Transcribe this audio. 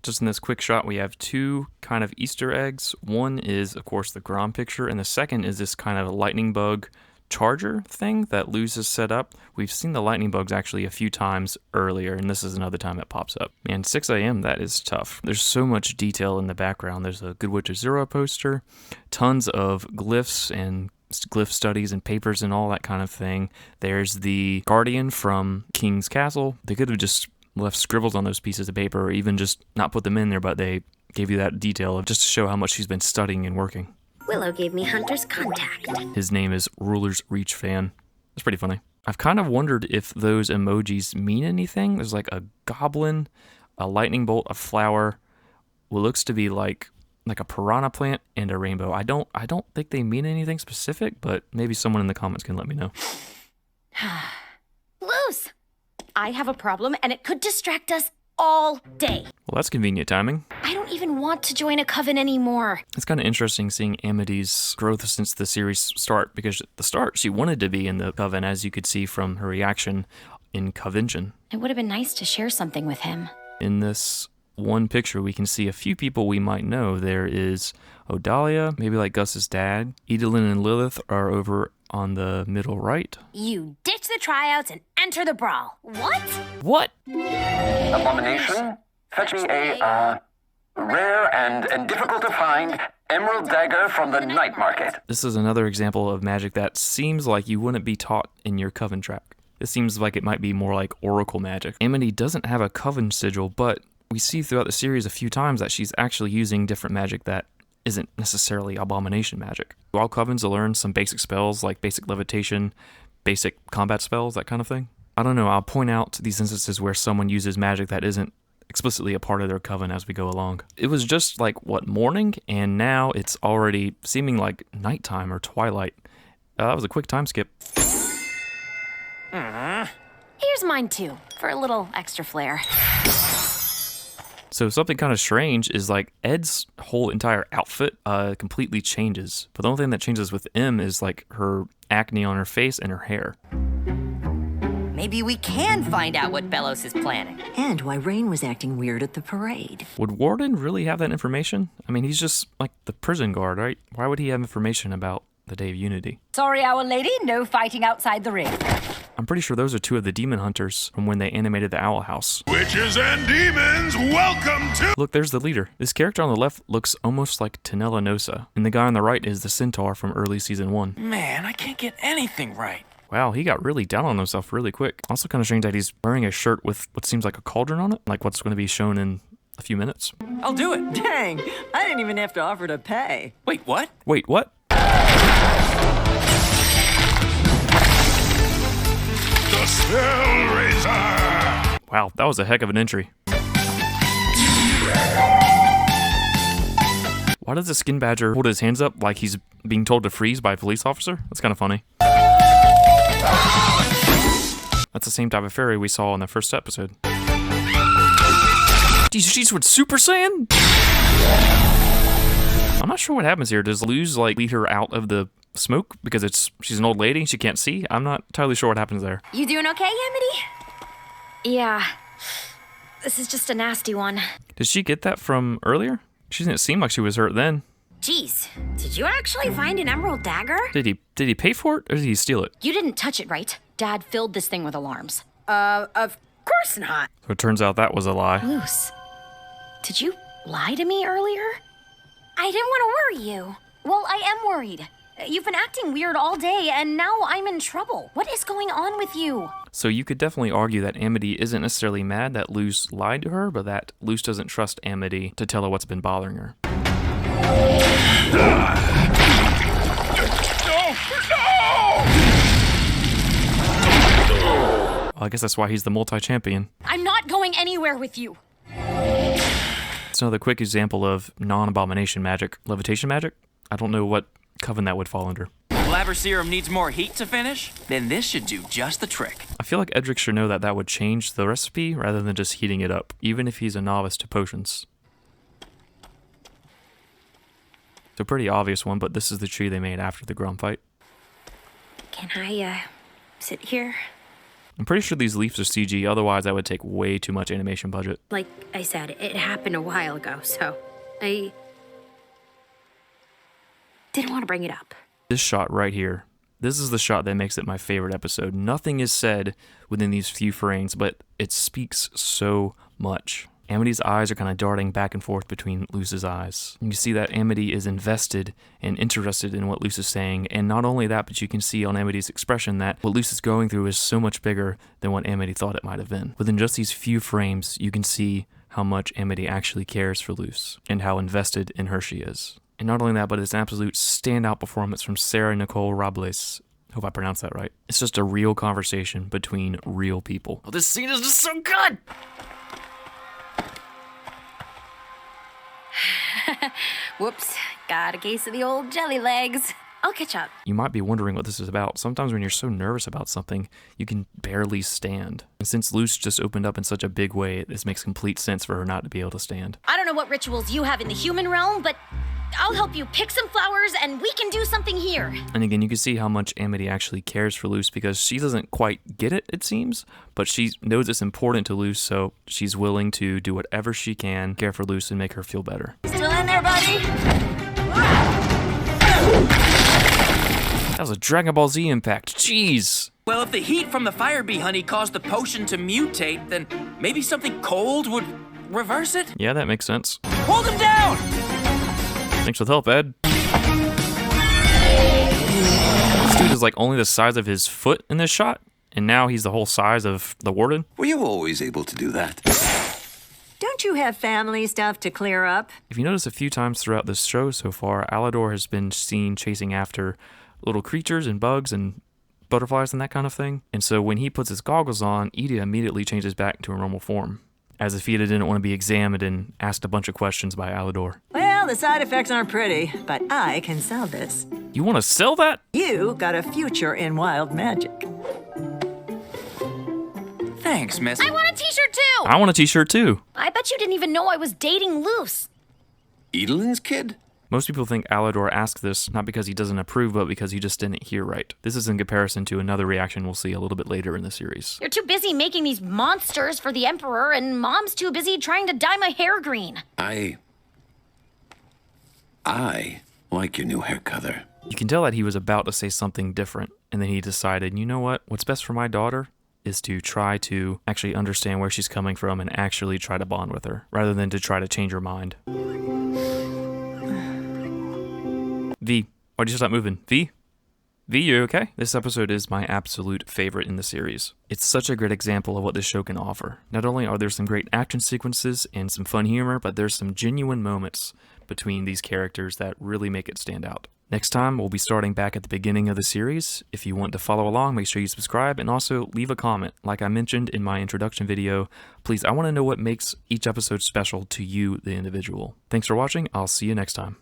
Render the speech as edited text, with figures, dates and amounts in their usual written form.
Just in this quick shot, we have two kind of Easter eggs. One is, of course, the Grom picture, and the second is this kind of lightning bug charger thing that Luz has set up. We've seen the lightning bugs actually a few times earlier, and this is another time it pops up. Man, 6 a.m., that is tough. There's so much detail in the background. There's a Good Witch of Zero poster, tons of glyphs and glyph studies and papers and all that kind of thing. There's the Guardian from King's Castle. They could have just left scribbles on those pieces of paper or even just not put them in there, but they gave you that detail of just to show how much she's been studying and working. Willow gave me Hunter's contact. His name is Ruler's Reach Fan. That's pretty funny. I've kind of wondered if those emojis mean anything. There's like a goblin, a lightning bolt, a flower, what looks to be like a piranha plant, and a rainbow. I don't think they mean anything specific, but maybe someone in the comments can let me know. Luz! I have a problem, and it could distract us all day. Well, that's convenient timing. I don't even want to join a coven anymore. It's kind of interesting seeing Amity's growth since the series start, because at the start, she wanted to be in the coven, as you could see from her reaction in Convention. It would have been nice to share something with him. In this one picture, we can see a few people we might know. There is Odalia, maybe like Gus's dad. Edalyn and Lilith are over on the middle right. You ditch the tryouts and enter the brawl. What? What? Abomination, fetch me a, rare and difficult to find emerald dagger from the night market. This is another example of magic that seems like you wouldn't be taught in your coven track. This seems like it might be more like oracle magic. Amity doesn't have a coven sigil, but we see throughout the series a few times that she's actually using different magic that isn't necessarily abomination magic. All covens will learn some basic spells like basic levitation, basic combat spells, that kind of thing. I don't know, I'll point out these instances where someone uses magic that isn't explicitly a part of their coven as we go along. It was just like, morning? And now it's already seeming like nighttime or twilight. That was a quick time skip. Here's mine too, for a little extra flair. So something kind of strange is like Ed's whole entire outfit completely changes. But the only thing that changes with M is like her acne on her face and her hair. Maybe we can find out what Belos is planning. And why Rain was acting weird at the parade. Would Warden really have that information? I mean, he's just like the prison guard, right? Why would he have information about the Day of Unity? Sorry, Our Lady, no fighting outside the ring. I'm pretty sure those are two of the demon hunters from when they animated the Owl House. Witches and demons, welcome to... Look, there's the leader. This character on the left looks almost like Tenella Nosa, and the guy on the right is the centaur from early season 1. Man, I can't get anything right. Wow, he got really down on himself really quick. Also kind of strange that he's wearing a shirt with what seems like a cauldron on it, like what's going to be shown in a few minutes. I'll do it. Dang, I didn't even have to offer to pay. Wait, what? Wait, what? The Spell Razor! Wow, that was a heck of an entry. Why does the skin badger hold his hands up like he's being told to freeze by a police officer? That's kind of funny. That's the same type of fairy we saw in the first episode. She's with Super Saiyan? I'm not sure what happens here. Does Luz lead her out of the smoke because she's an old lady, she can't see? I'm not entirely sure what happens there. You doing okay, Amity? Yeah. This is just a nasty one. Did she get that from earlier? She didn't seem like she was hurt then. Jeez, did you actually find an emerald dagger? Did he pay for it or did he steal it? You didn't touch it, right? Dad filled this thing with alarms. Of course not. So it turns out that was a lie. Luz, did you lie to me earlier? I didn't want to worry you. Well, I am worried. You've been acting weird all day, and now I'm in trouble. What is going on with you? So you could definitely argue that Amity isn't necessarily mad that Luz lied to her, but that Luz doesn't trust Amity to tell her what's been bothering her. No! Well, I guess that's why he's the multi-champion. I'm not going anywhere with you. It's another quick example of non-abomination magic. Levitation magic? I don't know what coven that would fall under. Blabber serum needs more heat to finish? Then this should do just the trick. I feel like Edric should know that that would change the recipe rather than just heating it up, even if he's a novice to potions. It's a pretty obvious one, but this is the tree they made after the Grom fight. Can I, sit here? I'm pretty sure these leaves are CG, otherwise that would take way too much animation budget. Like I said, it happened a while ago, so I didn't want to bring it up. This shot right here, this is the shot that makes it my favorite episode. Nothing is said within these few frames, but it speaks so much. Amity's eyes are kind of darting back and forth between Luce's eyes. You can see that Amity is invested and interested in what Luce is saying, and not only that, but you can see on Amity's expression that what Luce is going through is so much bigger than what Amity thought it might have been. Within just these few frames, you can see how much Amity actually cares for Luce, and how invested in her she is. And not only that, but it's an absolute standout performance from Sarah Nicole Robles. Hope I pronounced that right. It's just a real conversation between real people. Oh, this scene is just so good! Whoops, got a case of the old jelly legs. I'll catch up. You might be wondering what this is about. Sometimes when you're so nervous about something, you can barely stand. And since Luce just opened up in such a big way, this makes complete sense for her not to be able to stand. I don't know what rituals you have in the human realm, but I'll help you pick some flowers and we can do something here. And again, you can see how much Amity actually cares for Luce because she doesn't quite get it seems, but she knows it's important to Luce, so she's willing to do whatever she can, care for Luce, and make her feel better. Still in there, buddy? That was a Dragon Ball Z impact. Jeez. Well, if the heat from the fire bee honey caused the potion to mutate, then maybe something cold would reverse it? Yeah, that makes sense. Hold him down! Thanks for the help, Ed. This dude is like only the size of his foot in this shot, and now he's the whole size of the warden. Were you always able to do that? Don't you have family stuff to clear up? If you notice a few times throughout this show so far, Alador has been seen chasing after little creatures and bugs and butterflies and that kind of thing. And so when he puts his goggles on, Edie immediately changes back to her normal form, as if Edie didn't want to be examined and asked a bunch of questions by Alador. Well, the side effects aren't pretty, but I can sell this. You want to sell that? You got a future in wild magic. Thanks, miss. I want a t-shirt too! I want a t-shirt too. I bet you didn't even know I was dating Luce. Edelin's kid? Most people think Alador asked this not because he doesn't approve, but because he just didn't hear right. This is in comparison to another reaction we'll see a little bit later in the series. You're too busy making these monsters for the Emperor, and Mom's too busy trying to dye my hair green. I like your new hair color. You can tell that he was about to say something different, and then he decided, you know what? What's best for my daughter is to try to actually understand where she's coming from and actually try to bond with her, rather than to try to change her mind. V, why'd you stop moving? V? V, you okay? This episode is my absolute favorite in the series. It's such a great example of what this show can offer. Not only are there some great action sequences and some fun humor, but there's some genuine moments between these characters that really make it stand out. Next time, we'll be starting back at the beginning of the series. If you want to follow along, make sure you subscribe and also leave a comment. Like I mentioned in my introduction video, please, I want to know what makes each episode special to you, the individual. Thanks for watching. I'll see you next time.